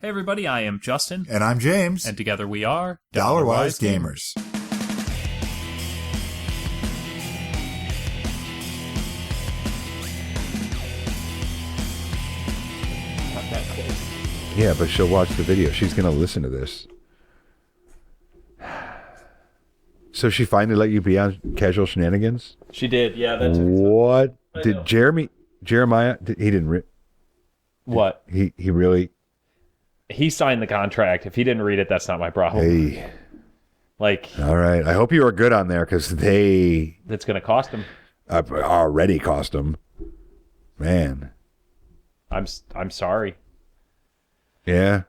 Hey everybody, I am Justin. And I'm James. And together we are Dollarwise Gamers. Not that close. Yeah, but she'll watch the video. She's going to listen to this. So she finally let you be on Casual Shenanigans? She did, yeah. That's what? Did Jeremiah, he didn't... What? He really... He signed the contract. If he didn't read it, that's not my problem. Hey. Like... All right. I hope you are good on there, because they... That's going to cost him. Already cost him. Man. I'm sorry. Yeah.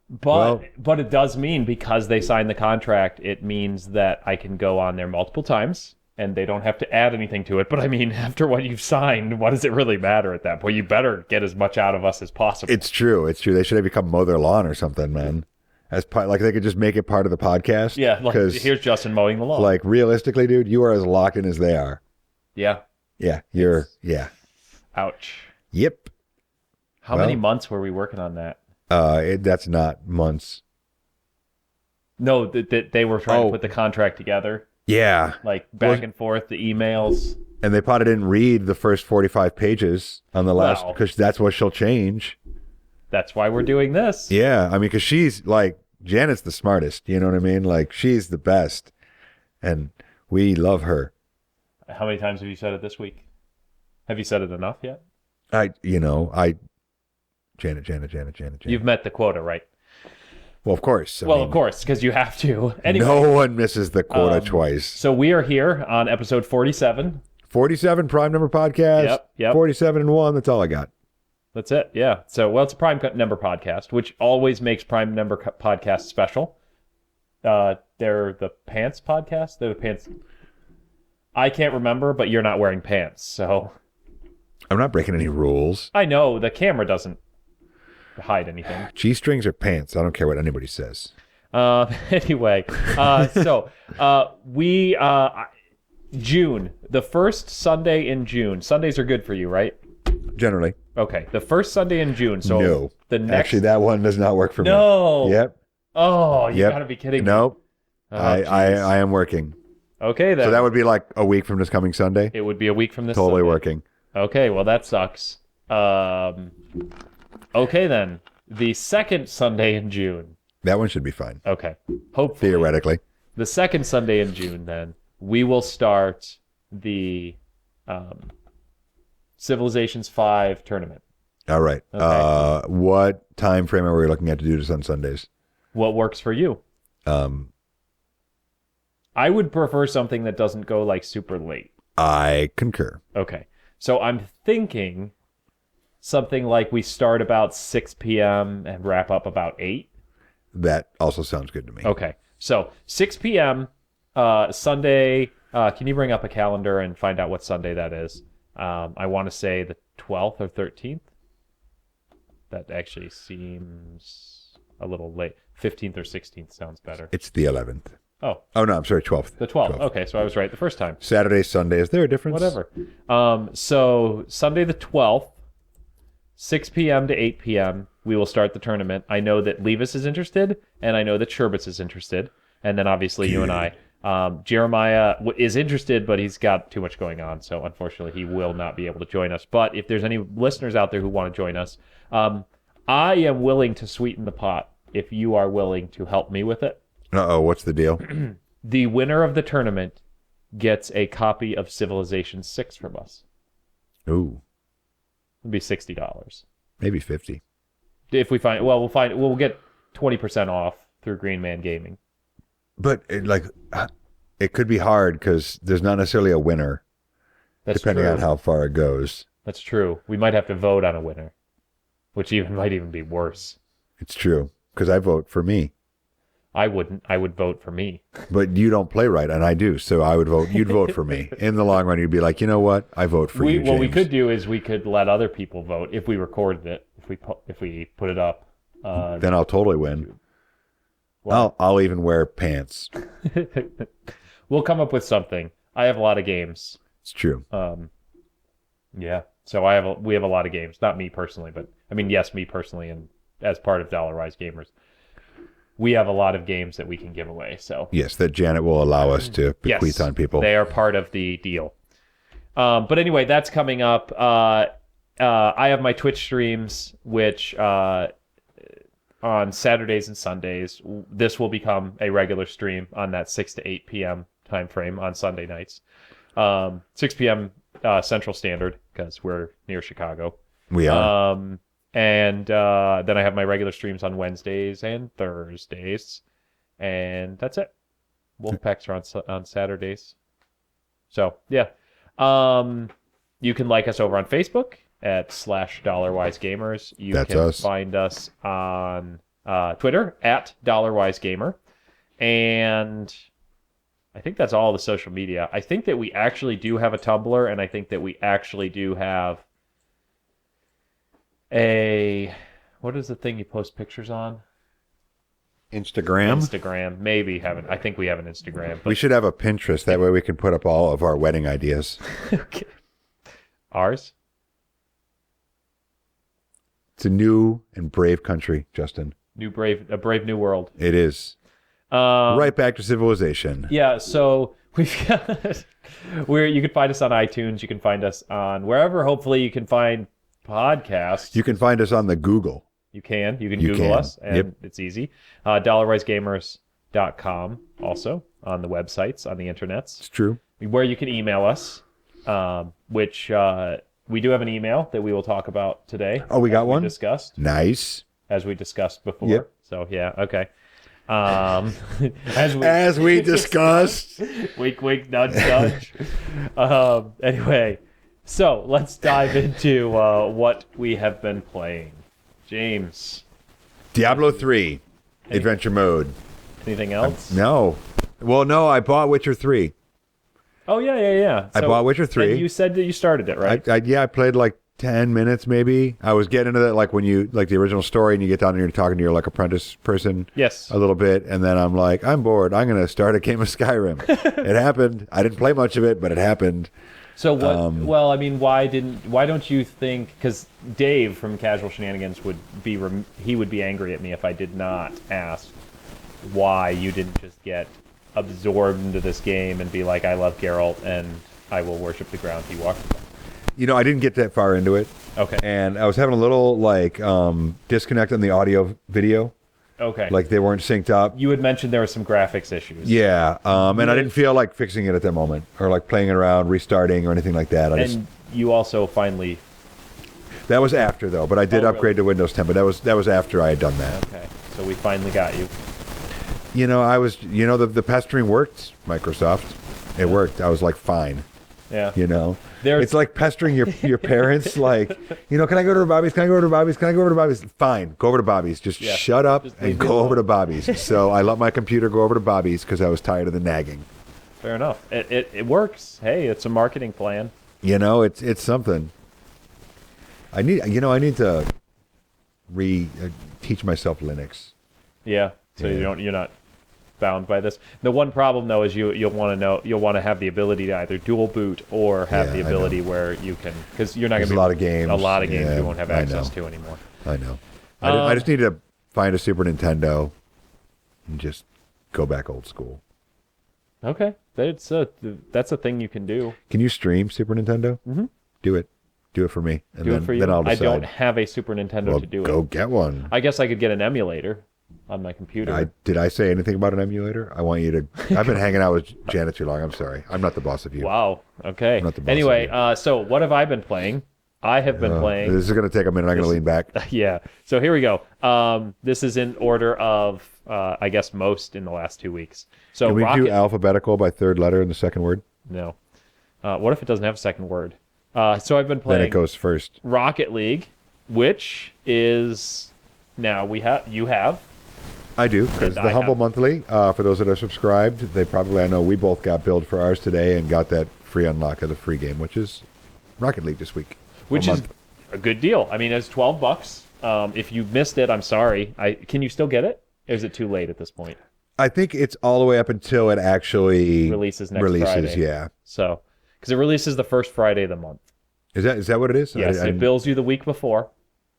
But it does mean, because they signed the contract, it means that I can go on there multiple times, and they don't have to add anything to it. But I mean, after what you've signed, what does it really matter at that point? You better get as much out of us as possible. It's true. They should have become mow their lawn or something, man. As part, like they could just make it part of the podcast. Yeah, like here's Justin mowing the lawn. Like realistically, dude, you are as locked in as they are. Yeah. Yeah, yeah. Ouch. Yep. How many months were we working on that? That's not months. No, they were trying to put the contract together. Yeah. Like back and forth, the emails. And they probably didn't read the first 45 pages on the last, because that's what she'll change. That's why we're doing this. Yeah. I mean, because she's like, Janet's the smartest. You know what I mean? Like, she's the best. And we love her. How many times have you said it this week? Have you said it enough yet? Janet. You've met the quota, right? Well, of course. Of course, because you have to. Anyway, no one misses the quota twice. So we are here on episode 47. 47 Prime Number Podcast. Yep. 47 and 1. That's all I got. That's it, yeah. So, it's a Prime Number Podcast, which always makes Prime Number Podcast special. They're the Pants Podcast? They're the Pants... I can't remember, but you're not wearing pants, so... I'm not breaking any rules. I know, the camera doesn't hide anything. G-strings or pants. I don't care what anybody says. Anyway, June, the first Sunday in June. Sundays are good for you, right? Generally. Okay, the first Sunday in June. So no. The next... Actually, that one does not work for me. No. Yep. Oh, you gotta be kidding me. Nope. Oh, I am working. Okay, then. So that would be like a week from this coming Sunday? It would be a week from this Totally Sunday. Working. Okay, well, that sucks. Okay, then. The second Sunday in June. That one should be fine. Okay. Hopefully. Theoretically. The second Sunday in June, then, we will start the Civilizations 5 tournament. All right. Okay. What time frame are we looking at to do this on Sundays? What works for you? I would prefer something that doesn't go, like, super late. I concur. Okay. So I'm thinking something like we start about 6 p.m. and wrap up about 8. That also sounds good to me. Okay. So 6 p.m. Sunday. Can you bring up a calendar and find out what Sunday that is? I want to say the 12th or 13th. That actually seems a little late. 15th or 16th sounds better. It's the 11th. Oh, no, I'm sorry, 12th. The 12th. Okay, so I was right the first time. Saturday, Sunday. Is there a difference? Whatever. So Sunday the 12th, 6 p.m. to 8 p.m., we will start the tournament. I know that Levis is interested, and I know that Sherbets is interested, and then obviously you and I. Jeremiah is interested, but he's got too much going on, so unfortunately he will not be able to join us. But if there's any listeners out there who want to join us, I am willing to sweeten the pot if you are willing to help me with it. Uh-oh, what's the deal? The winner of the tournament gets a copy of Civilization 6 from us. Ooh. It'll be $60. Maybe 50. If we find, we'll get 20% off through Green Man Gaming. But it could be hard because there's not necessarily a winner. That's depending true. on how far it goes. That's true. We might have to vote on a winner, which might even be worse. It's true, because I vote for me. I wouldn't. I would vote for me. But you don't play right, and I do, so I would vote. You'd vote for me. In the long run, you'd be like, you know what? I vote for you, James. What we could do is we could let other people vote if we recorded it. If we put it up, then I'll totally win. Well, I'll even wear pants. We'll come up with something. I have a lot of games. It's true. Yeah. So we have a lot of games. Not me personally, but I mean, yes, me personally and as part of Dollarwise Gamers, we have a lot of games that we can give away. So Yes, that Janet will allow us to bequeath on people. They are part of the deal. But anyway, that's coming up. I have my Twitch streams, which on Saturdays and Sundays. This will become a regular stream on that 6 to 8 p.m. time frame on Sunday nights. 6 p.m. Central Standard, because we're near Chicago. We are. And then I have my regular streams on Wednesdays and Thursdays. And that's it. Wolfpacks are on Saturdays. So, yeah. You can like us over on Facebook at /Dollarwise Gamers. You That's can us. find us on Twitter at Dollarwise Gamer. And I think that's all the social media. I think that we actually do have a Tumblr, and I think that we actually do have what is the thing you post pictures on? Instagram? Maybe haven't. I think we have an Instagram. But We should have a Pinterest. That way we can put up all of our wedding ideas. okay. Ours? It's a new and brave country, Justin. A brave new world. It is. Right back to civilization. Yeah, so we've got you can find us on iTunes, you can find us on wherever hopefully you can find podcasts. You can find us on the Google. You can Google us, and it's easy. DollarwiseGamers.com also on the websites, on the internets. It's true. Where you can email us, which we do have an email that we will talk about today. Oh, we got one? Discussed. Nice. As we discussed before. Yep. So, yeah, okay. As we discussed. Wink, wink, nudge, nudge. Anyway, so let's dive into what we have been playing. James. Diablo 3. Adventure mode. Anything else? No. Well, no, I bought Witcher 3. Oh, yeah. I bought Witcher 3. And you said that you started it, right? I played like 10 minutes maybe. I was getting into that like when you, like the original story and you get down and you're talking to your like apprentice person. Yes. A little bit. And then I'm like, I'm bored. I'm going to start a game of Skyrim. It happened. I didn't play much of it, but it happened. So what? Well, I mean, why don't you think? Because Dave from Casual Shenanigans would be angry at me if I did not ask why you didn't just get absorbed into this game and be like, I love Geralt and I will worship the ground he walked upon. You know, I didn't get that far into it. Okay. And I was having a little like disconnect on the audio video. Okay. Like they weren't synced up. You had mentioned there were some graphics issues. Yeah. And I didn't feel like fixing it at that moment or like playing it around, restarting or anything like that. You also finally... That was after though, but I did upgrade to Windows 10, but that was after I had done that. Okay. So we finally got you. You know, the pestering worked, Microsoft. It worked. I was like, fine. Yeah. You know? It's like pestering your parents, like, you know, can I go to Bobby's? Can I go over to Bobby's? Can I go over to Bobby's? Fine, go over to Bobby's. Just shut up and go over to Bobby's. So I let my computer go over to Bobby's because I was tired of the nagging. Fair enough. It works. Hey, it's a marketing plan. You know, it's something. I need to teach myself Linux. Yeah. So you're not bound by this. The one problem though is you'll want to have the ability to either dual boot or have the ability where you can, because you're not going to be a lot of games you won't have access to anymore. I know. I just need to find a Super Nintendo and just go back old school. Okay, that's a thing you can do. Can you stream Super Nintendo? Mm-hmm. Do it for me, and do it for you. Then I'll decide. I don't have a Super Nintendo to do it. Go get one. I guess I could get an emulator on my computer. Did I say anything about an emulator? I want you to... I've been hanging out with Janet too long. I'm sorry. I'm not the boss of you. Wow. Okay. I'm not the boss anyway, of you. So what have I been playing? I have been playing... This is going to take a minute. I'm going to lean back. Yeah. So here we go. This is in order of, I guess, most in the last 2 weeks. So Can we do alphabetical by third letter in the second word? No. What if it doesn't have a second word? So I've been playing... Then it goes first. Rocket League, which is... Now, you have... I do, because the Humble Monthly, for those that are subscribed, I know we both got billed for ours today and got that free unlock of the free game, which is Rocket League this week. Which is a good deal. I mean, it's $12. If you missed it, I'm sorry. Can you still get it? Or is it too late at this point? I think it's all the way up until it actually releases next Friday. Yeah. So, because it releases the first Friday of the month. Is that what it is? Yes, it bills you the week before,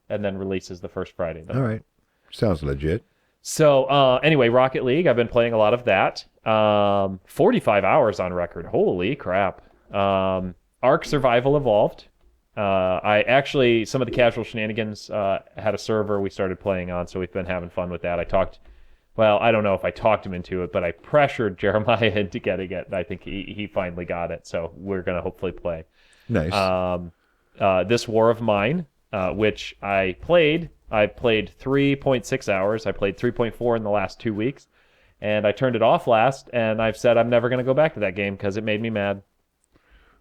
and then releases the first Friday of the month. All right. Sounds legit. So anyway, Rocket League, I've been playing a lot of that. 45 hours on record. Holy crap. Ark Survival Evolved. I actually, some of the casual shenanigans had a server we started playing on, so we've been having fun with that. I don't know if I talked him into it, but I pressured Jeremiah into getting it. I think he finally got it, so we're going to hopefully play. Nice. This War of Mine, which I played 3.6 hours. I played 3.4 in the last 2 weeks, and I turned it off last, and I've said I'm never going to go back to that game because it made me mad.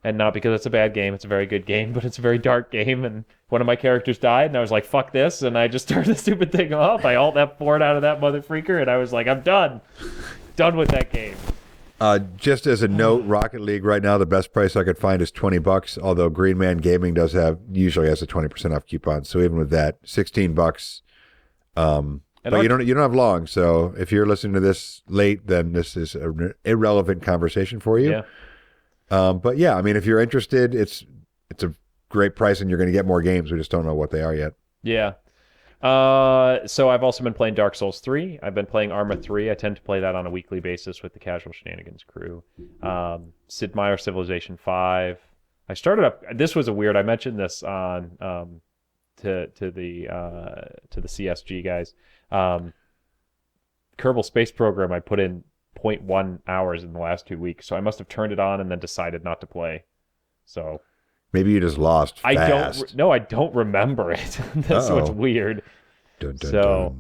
And not because it's a bad game, it's a very good game, but it's a very dark game, and one of my characters died, and I was like, fuck this, and I just turned the stupid thing off. I alt F4'd out of that mother freaker, and I was like, I'm done. Done with that game. Just as a note, Rocket League right now, the best price I could find is $20, although Green Man Gaming usually has a 20% off coupon, so even with that, $16. But you don't have long, so if you're listening to this late, then this is an irrelevant conversation for you. Yeah. But yeah, I mean, if you're interested, it's a great price, and you're going to get more games. We just don't know what they are yet. Yeah. So I've also been playing Dark Souls 3. I've been playing Arma 3. I tend to play that on a weekly basis with the casual shenanigans crew. Sid Meier Civilization 5. I started up. This was a weird. I mentioned this on to the CSG guys. Kerbal Space Program. I put in 0.1 hours in the last 2 weeks, so I must have turned it on and then decided not to play. So maybe you just lost fast. I don't remember it. That's what's weird. Dun, dun, so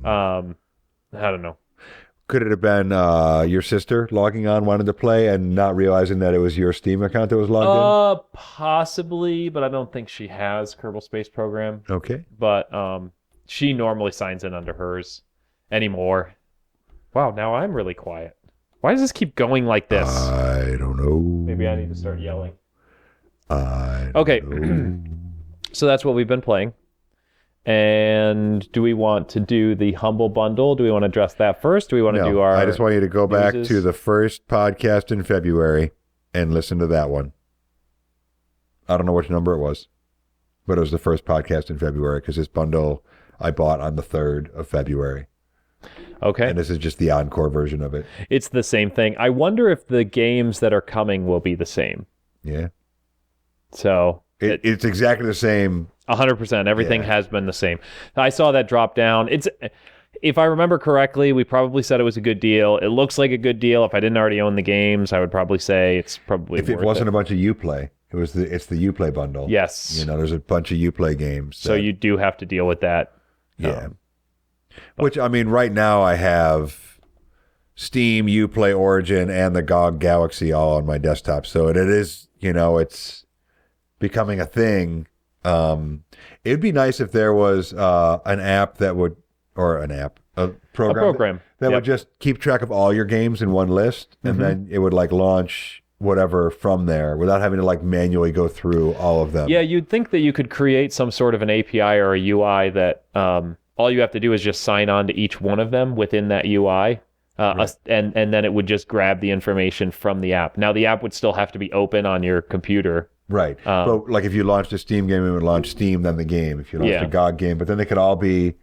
dun. I don't know. Could it have been your sister logging on, wanted to play, and not realizing that it was your Steam account that was logged in? Possibly, but I don't think she has Kerbal Space Program. Okay. But she normally signs in under hers anymore. Wow, now I'm really quiet. Why does this keep going like this? I don't know. Maybe I need to start yelling. Okay. So that's what we've been playing. And do we want to do the Humble Bundle? Do we want to address that first? Do we want to do our... I just want you to go back newses? to the first podcast in February and listen to that one. I don't know which number it was, but it was the first podcast in February because this bundle I bought on the 3rd of February. Okay. And this is just the encore version of it. It's the same thing. I wonder if the games that are coming will be the same. Yeah. So... It's exactly the same. 100%. Everything has been the same. I saw that drop down. If I remember correctly, we probably said it was a good deal. It looks like a good deal. If I didn't already own the games, I would probably say it's probably if it wasn't a bunch of Uplay. It's the Uplay bundle. Yes. There's a bunch of Uplay games. So you do have to deal with that. Yeah. Which, I mean, right now I have Steam, Uplay Origin, and the GOG Galaxy all on my desktop. So it is, it's becoming a thing. It'd be nice if there was an app that would, or a program that would just keep track of all your games in one list, and then it would launch whatever from there without having to manually go through all of them. Yeah, you'd think that you could create some sort of an API or a UI that all you have to do is just sign on to each one of them within that UI. Right. And then it would just grab the information from the app. Now, the app would still have to be open on your computer. Right. But if you launched a Steam game, it would launch Steam, then the game. If you launched a GOG game, but then they could all be,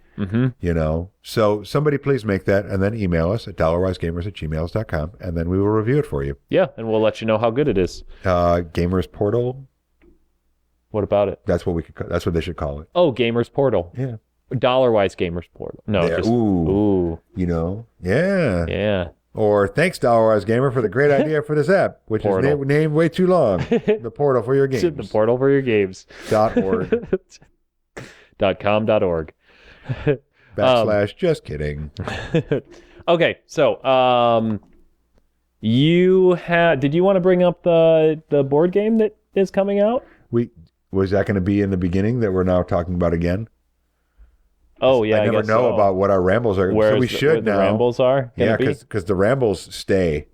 So somebody please make that and then email us at dollarwisegamers@gmails.com, and then we will review it for you. Yeah, and we'll let you know how good it is. Gamers Portal. What about it? That's what they should call it. Oh, Gamers Portal. Yeah. Dollarwise Gamers Portal. No, there. just ooh. Yeah. Yeah. Or thanks, Dollarwise Gamer, for the great idea for this app, which is named way too long. The portal for your games. The portal for your games. .org. .com.org. / just kidding. Okay, so did you want to bring up the board game that is coming out? Was that going to be in the beginning that we're now talking about again? Oh yeah, I never know about what our rambles are. So we should now. The rambles are. Yeah, because the rambles stay.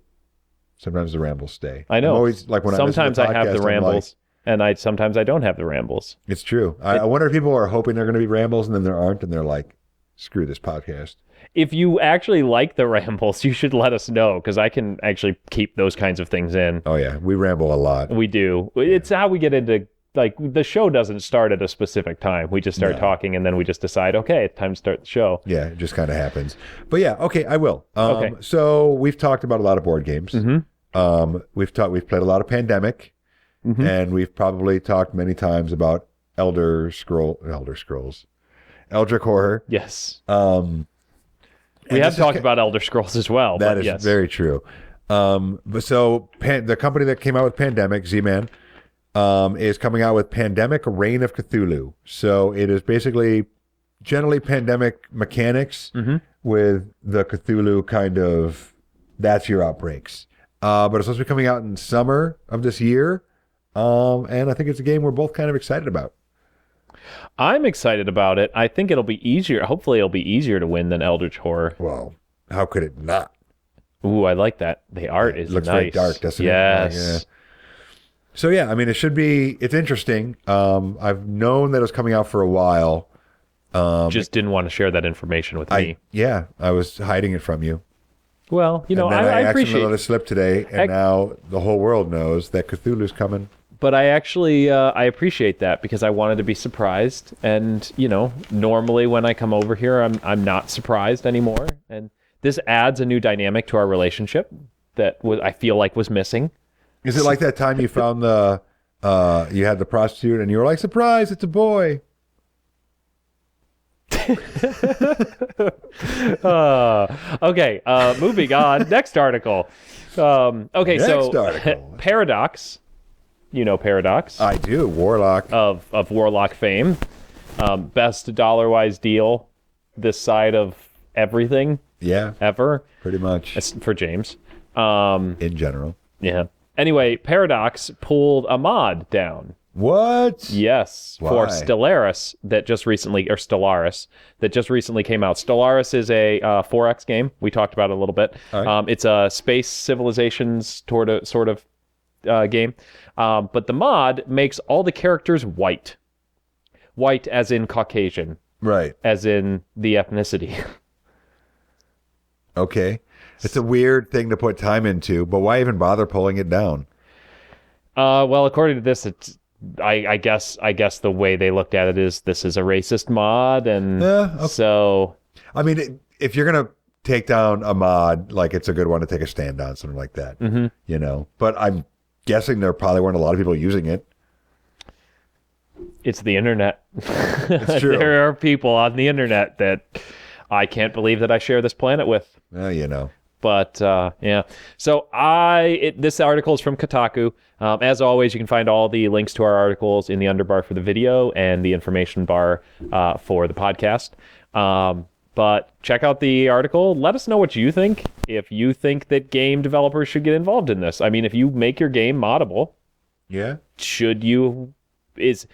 Sometimes the rambles stay. I know. I'm always when sometimes I have the rambles, and sometimes I don't have the rambles. It's true. I wonder if people are hoping they're going to be rambles and then there aren't, and they're like, "Screw this podcast." If you actually like the rambles, you should let us know because I can actually keep those kinds of things in. Oh yeah, we ramble a lot. We do. It's how we get into like the show doesn't start at a specific time. We just start talking, and then we just decide, okay, it's time to start the show. Yeah, it just kind of happens. But yeah, okay, I will. Okay. So we've talked about a lot of board games. We've played a lot of Pandemic, and we've probably talked many times about Eldritch Horror. Yes. We have talked about Elder Scrolls as well. That but is yes. very true. But so the company that came out with Pandemic, Z-Man, is coming out with Pandemic Reign of Cthulhu. So it is basically generally Pandemic mechanics with the Cthulhu kind of, that's your outbreaks. But it's supposed to be coming out in summer of this year. And I think it's a game we're both kind of excited about. I'm excited about it. I think it'll be easier. Hopefully it'll be easier to win than Eldritch Horror. Well, how could it not? Ooh, I like that. The art is looks nice. very dark, doesn't it? Yes. Yeah. So yeah, I mean, it's interesting. I've known that it was coming out for a while. Just didn't want to share that information with me. I was hiding it from you. Well, And then I accidentally appreciate let it slip today, and now the whole world knows that Cthulhu's coming. But I actually, I appreciate that because I wanted to be surprised. And, normally when I come over here, I'm not surprised anymore. And this adds a new dynamic to our relationship that I feel like was missing. Is it like that time you found you had the prostitute and you were like, surprise, it's a boy? Okay, moving on. Next article. Next article. Paradox. You know Paradox. I do. Warlock. Of Warlock fame. Best Dollarwise deal this side of everything Yeah, ever. pretty much. That's for James. In general. Yeah. Anyway, Paradox pulled a mod down. What? Yes, Why? for Stellaris that just recently came out. Stellaris is a 4X game. We talked about it a little bit. Right. It's a space civilizations sort of game. But the mod makes all the characters white. White as in Caucasian. Right. As in the ethnicity. Okay. It's a weird thing to put time into, but why even bother pulling it down? Well, according to this, it's I guess the way they looked at it is this is a racist mod, and Okay. so I mean, if you're gonna take down a mod, like it's a good one to take a stand on, something like that. But I'm guessing there probably weren't a lot of people using it. it's the internet. It's true. There are people on the internet that I can't believe that I share this planet with. But yeah, so this article is from Kotaku. As always, you can find all the links to our articles in the underbar for the video and the information bar for the podcast. But check out the article. Let us know what you think. If you think that game developers should get involved in this, I mean, if you make your game moddable, should you? Is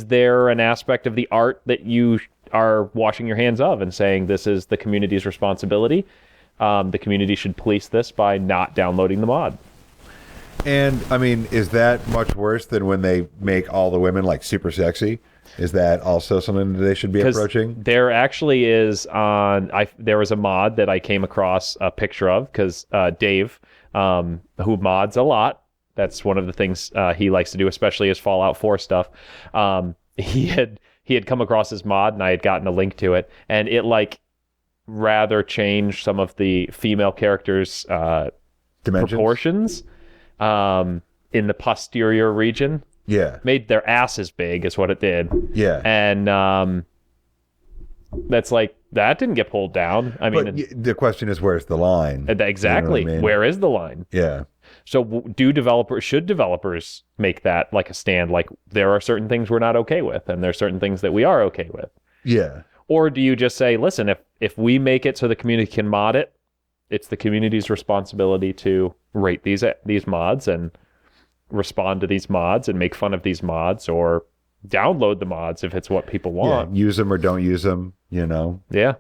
there an aspect of the art that you are washing your hands of and saying this is the community's responsibility? The community should police this by not downloading the mod. And I mean, is that much worse than when they make all the women like super sexy? Is that also something that they should be approaching? There actually is there was a mod that I came across a picture of because Dave, who mods a lot, that's one of the things he likes to do, especially his Fallout 4 stuff. He had come across his mod and I had gotten a link to it, and it rather change some of the female characters' proportions in the posterior region. Yeah. Made their asses big is what it did. Yeah. And that's that didn't get pulled down. I mean, but the question is, where's the line? Exactly. You know what I mean? Where is the line? Yeah. So should developers make that like a stand? Like there are certain things we're not okay with and there are certain things that we are okay with. Yeah. Or do you just say, listen, if we make it so the community can mod it, it's the community's responsibility to rate these mods and respond to these mods and make fun of these mods or download the mods if it's what people want. Yeah, use them or don't use them, Yeah.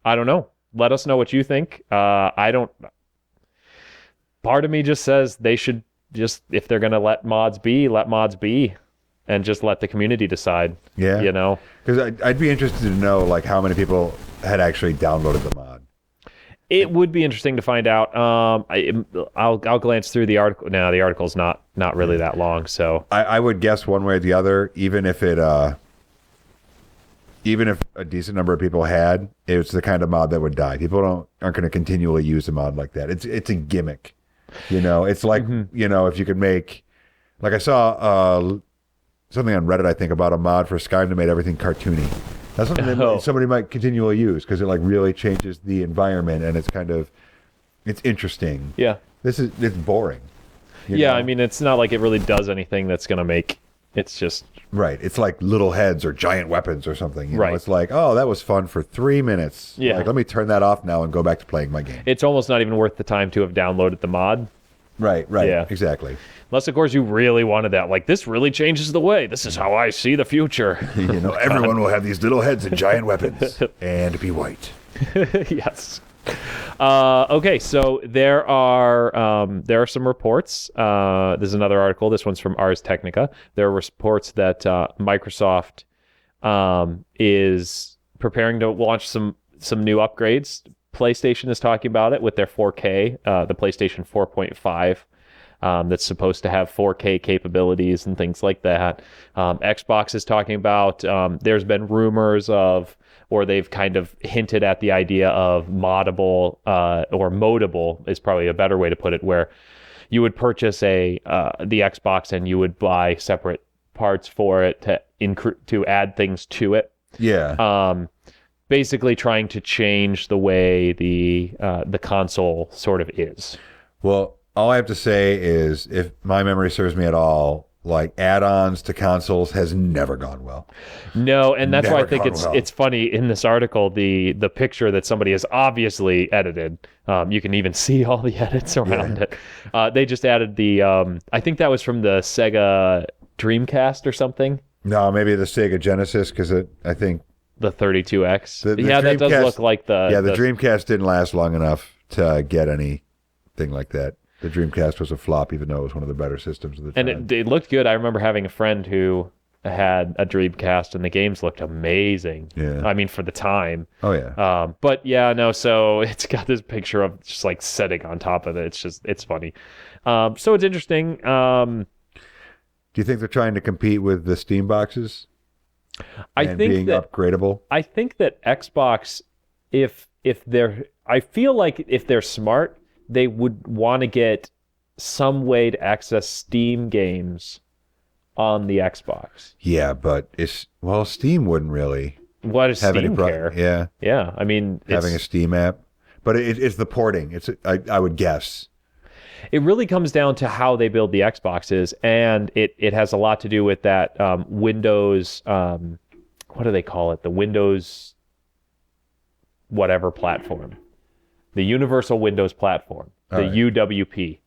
I don't know. Let us know what you think. Part of me just says they should just, if they're going to let mods be and just let the community decide. Yeah. Because I'd be interested to know how many people had actually downloaded the mod. It would be interesting to find out. I'll glance through the article. No, the article's not really that long, so I would guess one way or the other, even if a decent number of people had, it's the kind of mod that would die. People aren't going to continually use a mod like that. It's a gimmick. It's like, if you could make, like I saw something on Reddit, I think, about a mod for Skyrim that made everything cartoony. That's something that somebody might continually use because it like really changes the environment and it's interesting. Yeah. It's boring. Yeah, I mean, it's not like it really does anything that's going to make, it's just... Right. It's like little heads or giant weapons or something. Right. It's like, oh, that was fun for 3 minutes. Yeah. Like, let me turn that off now and go back to playing my game. It's almost not even worth the time to have downloaded the mod. Right. Yeah. Exactly. Unless, of course, you really wanted that. Like, this really changes the way. This is how I see the future. Everyone will have these little heads and giant weapons and be white. Yes. Okay, so there are some reports. There's another article. This one's from Ars Technica. There are reports that Microsoft is preparing to launch some new upgrades. PlayStation is talking about it with their 4K, the PlayStation 4.5. That's supposed to have 4K capabilities and things like that. Xbox is talking about, there's been rumors of, or they've kind of hinted at the idea of moddable, or modable is probably a better way to put it, where you would purchase the Xbox and you would buy separate parts for it to add things to it. Yeah. Basically trying to change the way the console sort of is. Well, all I have to say is, if my memory serves me at all, like add-ons to consoles has never gone well. No, and that's why I think well. it's funny in this article, the picture that somebody has obviously edited. You can even see all the edits around it. They just added the I think that was from the Sega Dreamcast or something. No, maybe the Sega Genesis, because I think the 32X. The that does look like the Dreamcast didn't last long enough to get anything like that. The Dreamcast was a flop, even though it was one of the better systems of the time. And it looked good. I remember having a friend who had a Dreamcast, and the games looked amazing. Yeah. I mean, for the time. Oh, yeah. But yeah, no, so it's got this picture of just like sitting on top of it. It's funny. So it's interesting. Do you think they're trying to compete with the Steam boxes? I and think being upgradable? I think that Xbox, I feel like if they're smart, they would want to get some way to access Steam games on the Xbox. Yeah, but Steam wouldn't really. What does Steam care? Yeah. Yeah, I mean... Having a Steam app. But it's the porting. I would guess. It really comes down to how they build the Xboxes, and it has a lot to do with that Windows... what do they call it? The Windows... whatever platform. The Universal Windows Platform, the UWP.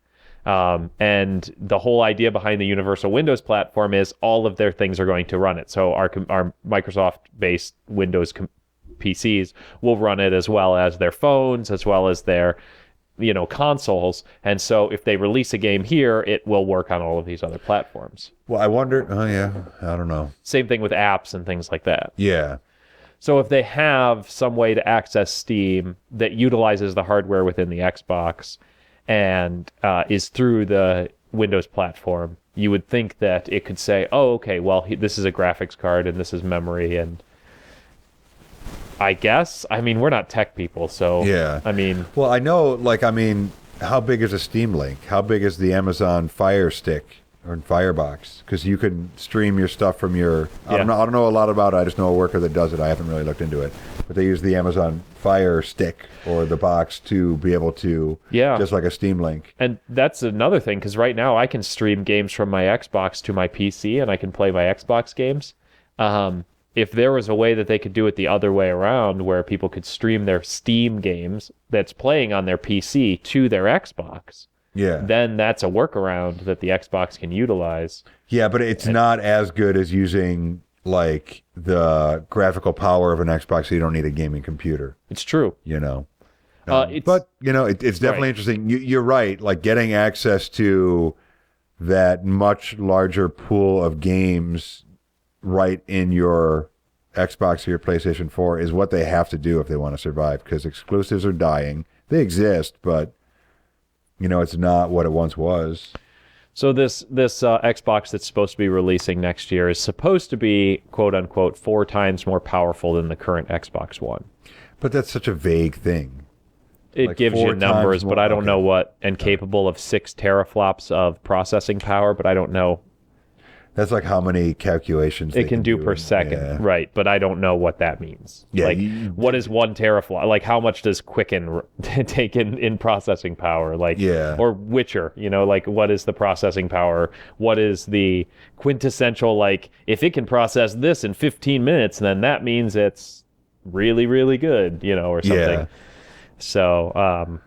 And the whole idea behind the Universal Windows Platform is all of their things are going to run it. So our Microsoft-based Windows PCs will run it, as well as their phones, as well as their consoles. And so if they release a game here, it will work on all of these other platforms. Well, I wonder... Oh, yeah. I don't know. Same thing with apps and things like that. Yeah. So if they have some way to access Steam that utilizes the hardware within the Xbox and is through the Windows platform, you would think that it could say, oh, okay, well, this is a graphics card and this is memory. And I guess, we're not tech people, so, yeah. Well, I know, how big is a Steam Link? How big is the Amazon Fire Stick or Firebox? Because you can stream your stuff from your... I don't know a lot about it. I just know a worker that does it. I haven't really looked into it. But they use the Amazon Fire Stick or the box to be able to... Yeah. Just like a Steam Link. And that's another thing, because right now I can stream games from my Xbox to my PC, and I can play my Xbox games. If there was a way that they could do it the other way around, where people could stream their Steam games that's playing on their PC to their Xbox... Yeah. Then that's a workaround that the Xbox can utilize. Yeah, but it's not as good as using the graphical power of an Xbox, so you don't need a gaming computer. It's true. But it's definitely interesting. You're right. Like getting access to that much larger pool of games right in your Xbox or your PlayStation 4 is what they have to do if they want to survive, because exclusives are dying. They exist, but it's not what it once was. So this Xbox that's supposed to be releasing next year is supposed to be, quote unquote, 4 times more powerful than the current Xbox One. But that's such a vague thing. It Like gives 4 you numbers, times more, but I don't okay. know what, and capable of 6 teraflops of processing power, but I don't know. That's like how many calculations It can do per in- second, yeah. right? But I don't know what that means. Yeah, Like, what is 1 teraflop? Like, how much does Quicken take in processing power? Like, Yeah. or Witcher, like, what is the processing power? What is the quintessential, like, if it can process this in 15 minutes, then that means it's really, really good, or something. Yeah. So,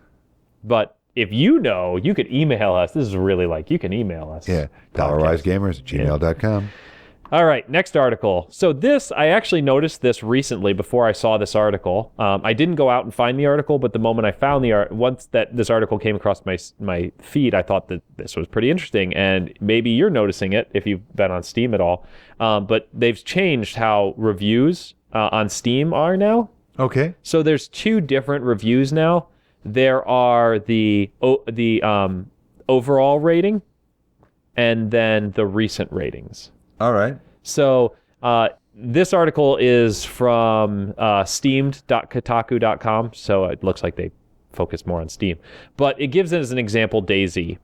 but if you could email us. This is really you can email us. Yeah. DollarwiseGamers@gmail.com. All right, next article. So I actually noticed this recently before I saw this article. I didn't go out and find the article, but the moment I found once that this article came across my feed, I thought that this was pretty interesting, and maybe you're noticing it if you've been on Steam at all. But they've changed how reviews on Steam are now. Okay. So there's 2 different reviews now. There are the overall rating, and then the recent ratings. All right. So this article is from steamed.kotaku.com, so it looks like they focus more on Steam. But it gives it as an example DayZ.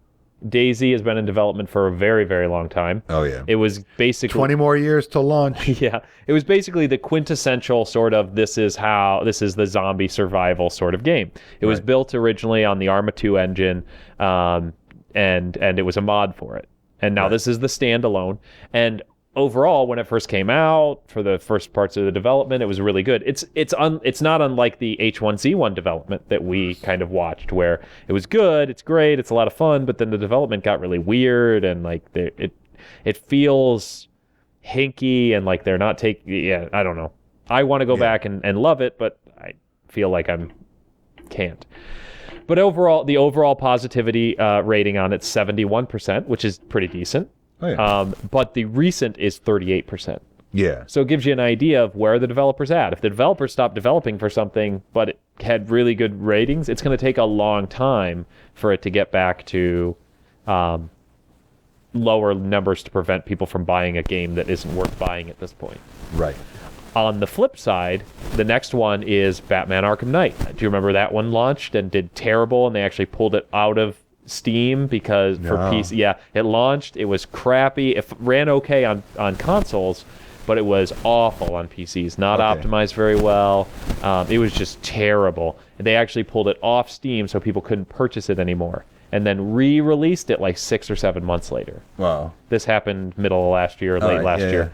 DayZ has been in development for a very, very long time. Oh, yeah. It was basically 20 more years to launch. yeah, it was basically the quintessential sort of this is the zombie survival sort of game. It was built originally on the Arma 2 engine, and it was a mod for it. And now this is the standalone. And overall, when it first came out, for the first parts of the development, it was really good. It's not unlike the H1Z1 development that we kind of watched, where it was good, it's great, it's a lot of fun, but then the development got really weird, and it feels hinky, and like they're not taking. Yeah, I don't know. I want to go back and love it, but I feel like can't. But overall, the overall positivity rating on it's 71%, which is pretty decent. Oh, yeah. But the recent is 38%. Yeah. So it gives you an idea of where the developer's at. If the developer stopped developing for something, but it had really good ratings, it's going to take a long time for it to get back to lower numbers to prevent people from buying a game that isn't worth buying at this point. Right. On the flip side, the next one is Batman Arkham Knight. Do you remember that one launched and did terrible, and they actually pulled it out of Steam because for PC, it launched, it was crappy. It ran okay on consoles, but it was awful on PCs, not optimized very well. It was just terrible. And they actually pulled it off Steam so people couldn't purchase it anymore, and then re-released it like 6 or 7 months later. Wow. This happened middle of last year, late last year. Yeah.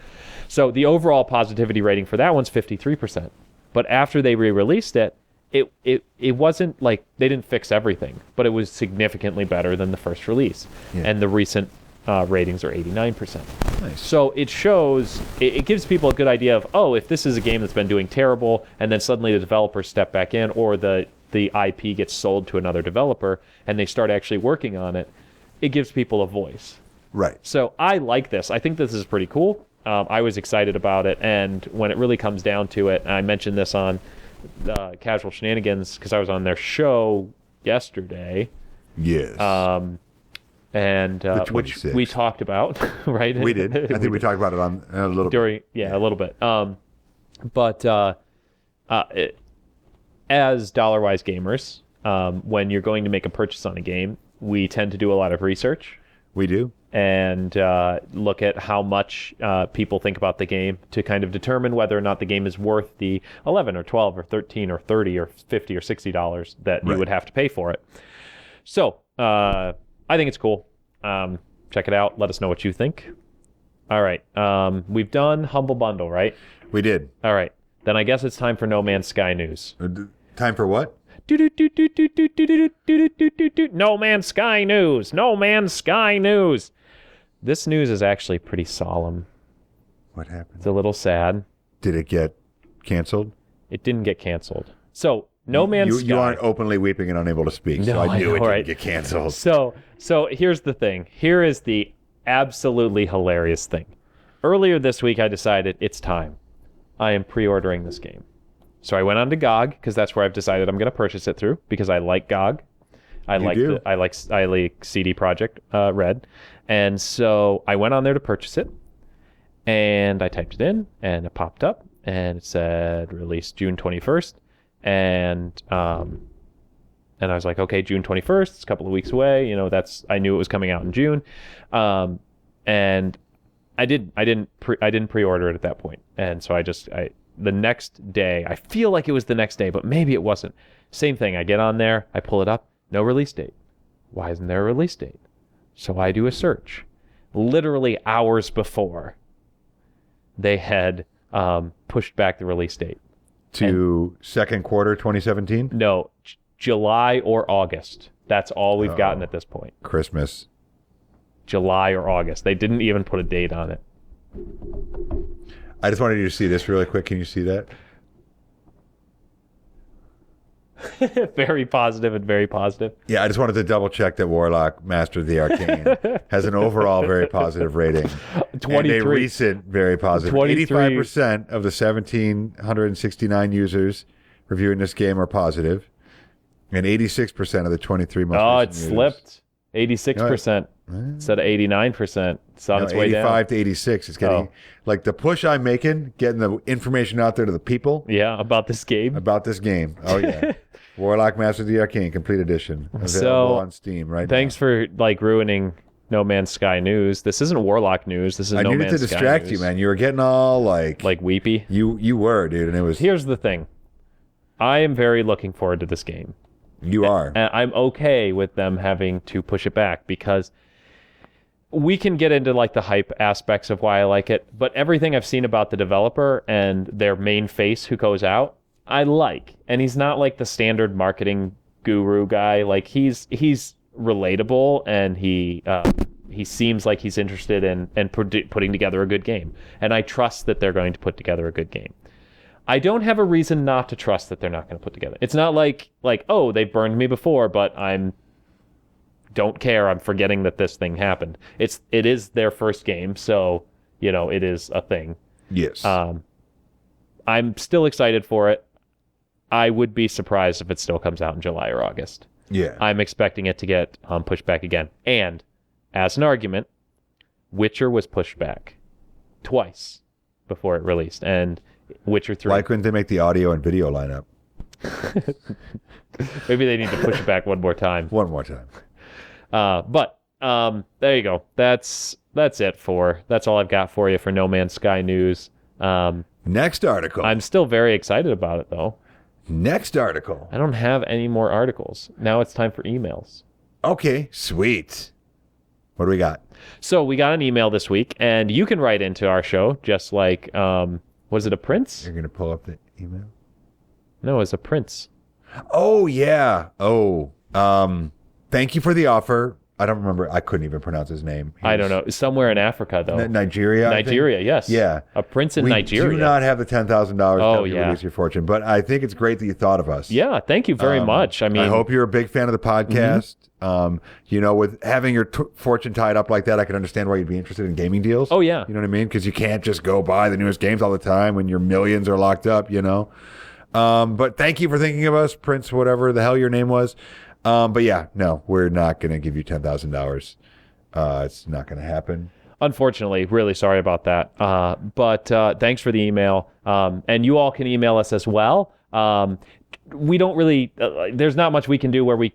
So the overall positivity rating for that one's 53%. But after they re-released it, it wasn't like they didn't fix everything, but it was significantly better than the first release. Yeah. And the recent ratings are 89%. Nice. So it shows, it gives people a good idea of, if this is a game that's been doing terrible, and then suddenly the developers step back in, or the IP gets sold to another developer, and they start actually working on it, it gives people a voice. Right. So I like this. I think this is pretty cool. I was excited about it, and when it really comes down to it, I mentioned this on Casual Shenanigans because I was on their show yesterday. Yes. And which we talked about, right? We did. I think we talked about it on a little bit. Yeah, a little bit. But as Dollarwise Gamers, when you're going to make a purchase on a game, we tend to do a lot of research. We do. And look at how much people think about the game to kind of determine whether or not the game is worth the $11 or $12 or $13 or $30 or $50 or $60 that you would have to pay for it. So I think it's cool. Check it out. Let us know what you think. All right. We've done Humble Bundle, right? We did. All right. Then I guess it's time for No Man's Sky news. Time for what? No Man's Sky news. No Man's Sky news. This news is actually pretty solemn. What happened? It's a little sad. Did it get canceled? It didn't get canceled. So No Man's Sky. You aren't openly weeping and unable to speak, so I knew it didn't get canceled. So here's the thing. Here is the absolutely hilarious thing. Earlier this week, I decided it's time. I am pre-ordering this game. So I went on to GOG because that's where I've decided I'm going to purchase it through because I like GOG. I like CD Projekt Red, and so I went on there to purchase it, and I typed it in, and it popped up, and it said release June 21st, and I was like, okay, June 21st, it's a couple of weeks away. You know, I knew it was coming out in June, and I didn't pre-order it at that point, and so the next day, I feel like it was the next day, but maybe it wasn't. Same thing. I get on there, I pull it up. No release date. Why isn't there a release date? So I do a search. Literally hours before, they had pushed back the release date. To second quarter 2017? No, July or August. That's all we've gotten at this point. Christmas. July or August. They didn't even put a date on it. I just wanted you to see this really quick. Can you see that? Very positive and very positive. Yeah, I just wanted to double check that Warlock, Master of the Arcane, has an overall very positive rating. 23. And a recent very positive. 85% of the 1,769 users reviewing this game are positive, and 86% of the 23 most Oh, it recent slipped. 86% instead of 89%. It's on its way down. 85 to 86. It's getting like the push I'm making, getting the information out there to the people. Yeah, about this game. Oh yeah. Warlock Master of the Arcane Complete Edition. Available on Steam right thanks now. for ruining No Man's Sky news. This isn't Warlock news. This is No Man's Sky news. I needed to distract you, man. You were getting all like weepy. You were, dude, and it was. Here's the thing. I am very looking forward to this game. You are. And I'm okay with them having to push it back because we can get into the hype aspects of why I like it, but everything I've seen about the developer and their main face who goes out, I like. And he's not like the standard marketing guru guy. Like he's relatable, and he seems like he's interested in putting together a good game. And I trust that they're going to put together a good game. I don't have a reason not to trust that they're not going to put together. It's not like oh, they burned me before, but don't care. I'm forgetting that this thing happened. It is their first game, so it is a thing. Yes. I'm still excited for it. I would be surprised if it still comes out in July or August. Yeah. I'm expecting it to get pushed back again. And as an argument, Witcher was pushed back twice before it released, and Witcher 3. Why couldn't they make the audio and video line up? Maybe they need to push it back one more time. One more time. But there you go. That's all I've got for you for No Man's Sky news. Next article. I'm still very excited about it, though. Next article. I don't have any more articles. Now it's time for emails. Okay, sweet. What do we got? So we got an email this week, and you can write into our show just like, was it a prince? You're going to pull up the email? No, it's a prince. Oh, yeah. Oh, thank you for the offer. I don't remember. I couldn't even pronounce his name. I don't know. Somewhere in Africa, though. Nigeria? Nigeria, yes. Yeah. A prince in Nigeria. We do not have the $10,000 to help you reduce your fortune, but I think it's great that you thought of us. Yeah, thank you very much. I mean, I hope you're a big fan of the podcast. Mm-hmm. With having your fortune tied up like that, I can understand why you'd be interested in gaming deals. Oh, yeah. You know what I mean? Because you can't just go buy the newest games all the time when your millions are locked up, But thank you for thinking of us, Prince, whatever the hell your name was. But yeah, no, we're not going to give you $10,000. It's not going to happen. Unfortunately, really sorry about that. But thanks for the email. And you all can email us as well. We don't really, there's not much we can do where we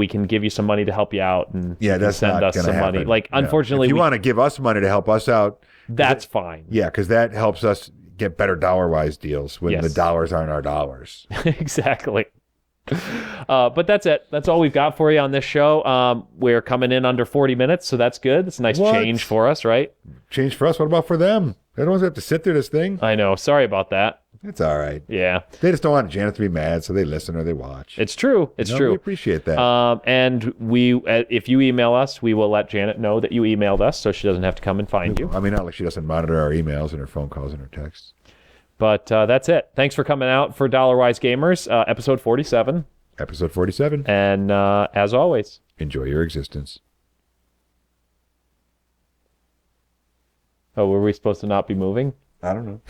can give you some money to help you out and that's send not us gonna some happen. money. Unfortunately, if you want to give us money to help us out, that's fine. Yeah, because that helps us get better Dollarwise deals when the dollars aren't our dollars. Exactly. But that's it. That's all we've got for you on this show. We're coming in under 40 minutes, so that's good. It's a nice change for us, right? Change for us? What about for them? They don't have to sit through this thing. I know. Sorry about that. It's all right. Yeah. They just don't want Janet to be mad, so they listen or they watch. It's true. It's true. We appreciate that. And if you email us, we will let Janet know that you emailed us, so she doesn't have to come and find you. I mean, not like she doesn't monitor our emails and her phone calls and her texts. But that's it. Thanks for coming out for Dollarwise Gamers, episode 47. Episode 47. And as always, enjoy your existence. Oh, were we supposed to not be moving? I don't know.